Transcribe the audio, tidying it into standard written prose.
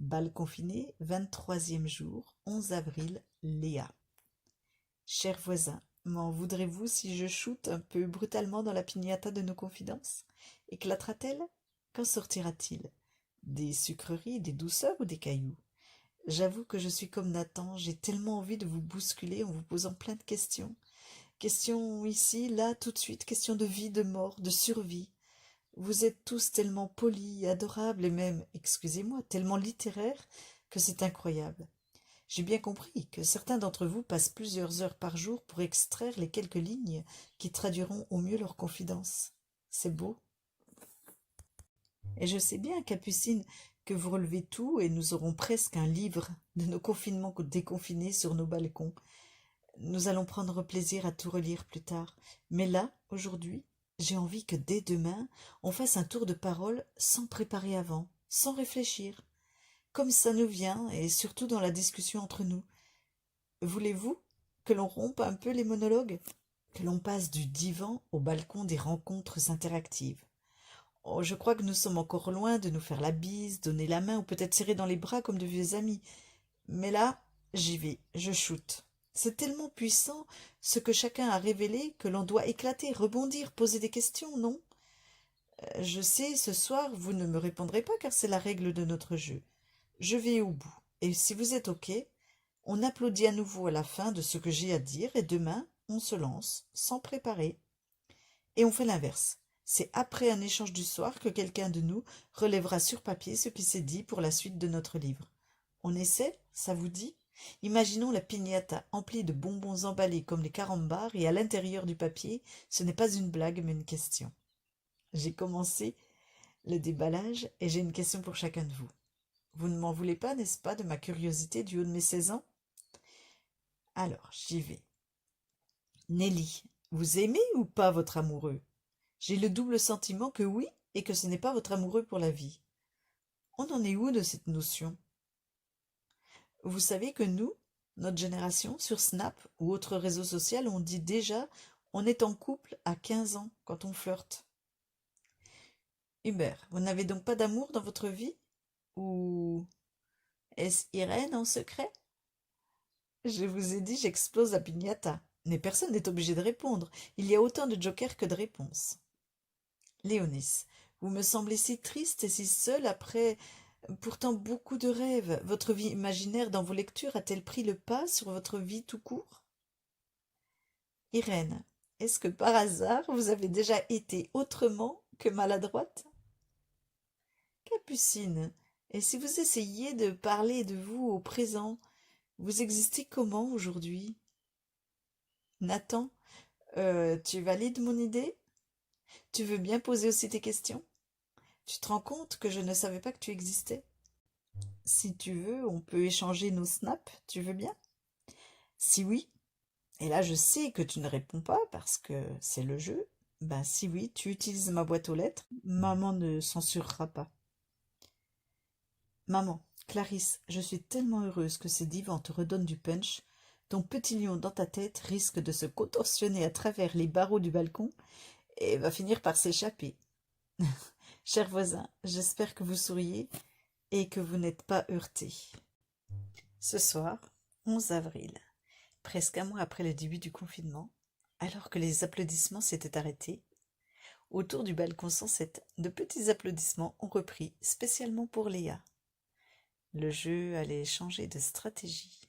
Bal confiné, 23e jour, 11 avril, Léa. Cher voisin, m'en voudrez-vous si je shoote un peu brutalement dans la piñata de nos confidences? Éclatera-t-elle? Qu'en sortira-t-il? Des sucreries, des douceurs ou des cailloux? J'avoue que je suis comme Nathan, j'ai tellement envie de vous bousculer en vous posant plein de questions. Questions ici, là, tout de suite, questions de vie, de mort, de survie. Vous êtes tous tellement polis, adorables et même, excusez-moi, tellement littéraires que c'est incroyable. J'ai bien compris que certains d'entre vous passent plusieurs heures par jour pour extraire les quelques lignes qui traduiront au mieux leurs confidences. C'est beau. Et je sais bien, Capucine, que vous relevez tout et nous aurons presque un livre de nos confinements déconfinés sur nos balcons. Nous allons prendre plaisir à tout relire plus tard. Mais là, aujourd'hui, j'ai envie que dès demain, on fasse un tour de parole sans préparer avant, sans réfléchir, comme ça nous vient et surtout dans la discussion entre nous. Voulez-vous que l'on rompe un peu les monologues? Que l'on passe du divan au balcon des rencontres interactives? Oh, je crois que nous sommes encore loin de nous faire la bise, donner la main ou peut-être serrer dans les bras comme de vieux amis. Mais là, j'y vais, je shoote. C'est tellement puissant ce que chacun a révélé que l'on doit éclater, rebondir, poser des questions, non? Je sais, ce soir, vous ne me répondrez pas car c'est la règle de notre jeu. Je vais au bout. Et si vous êtes OK, on applaudit à nouveau à la fin de ce que j'ai à dire et demain, on se lance, sans préparer. Et on fait l'inverse. C'est après un échange du soir que quelqu'un de nous relèvera sur papier ce qui s'est dit pour la suite de notre livre. On essaie, ça vous dit? Imaginons la piñata emplie de bonbons emballés comme les carambars et à l'intérieur du papier, ce n'est pas une blague mais une question. J'ai commencé le déballage et j'ai une question pour chacun de vous. Vous ne m'en voulez pas, n'est-ce pas, de ma curiosité du haut de mes 16 ans? Alors, j'y vais. Nelly, vous aimez ou pas votre amoureux? J'ai le double sentiment que oui et que ce n'est pas votre amoureux pour la vie. On en est où de cette notion? Vous savez que nous, notre génération, sur Snap ou autre réseau social, on dit déjà on est en couple à 15 ans quand on flirte. Hubert, vous n'avez donc pas d'amour dans votre vie? Ou est-ce Irène en secret? Je vous ai dit, j'explose la piñata. Mais personne n'est obligé de répondre. Il y a autant de jokers que de réponses. Léonis, vous me semblez si triste et si seule après pourtant beaucoup de rêves. Votre vie imaginaire dans vos lectures a-t-elle pris le pas sur votre vie tout court? Irène, est-ce que par hasard vous avez déjà été autrement que maladroite? Capucine, et si vous essayiez de parler de vous au présent, vous existez comment aujourd'hui? Nathan, tu valides mon idée? Tu veux bien poser aussi tes questions? Tu te rends compte que je ne savais pas que tu existais? Si tu veux, on peut échanger nos snaps, tu veux bien? Si oui, et là je sais que tu ne réponds pas parce que c'est le jeu, ben si oui, tu utilises ma boîte aux lettres, maman ne censurera pas. Maman, Clarisse, je suis tellement heureuse que ces divans te redonnent du punch. Ton petit lion dans ta tête risque de se contorsionner à travers les barreaux du balcon et va finir par s'échapper. Cher voisin, j'espère que vous souriez et que vous n'êtes pas heurté. Ce soir, 11 avril, presque un mois après le début du confinement, alors que les applaudissements s'étaient arrêtés, autour du balcon 107, de petits applaudissements ont repris spécialement pour Léa. Le jeu allait changer de stratégie.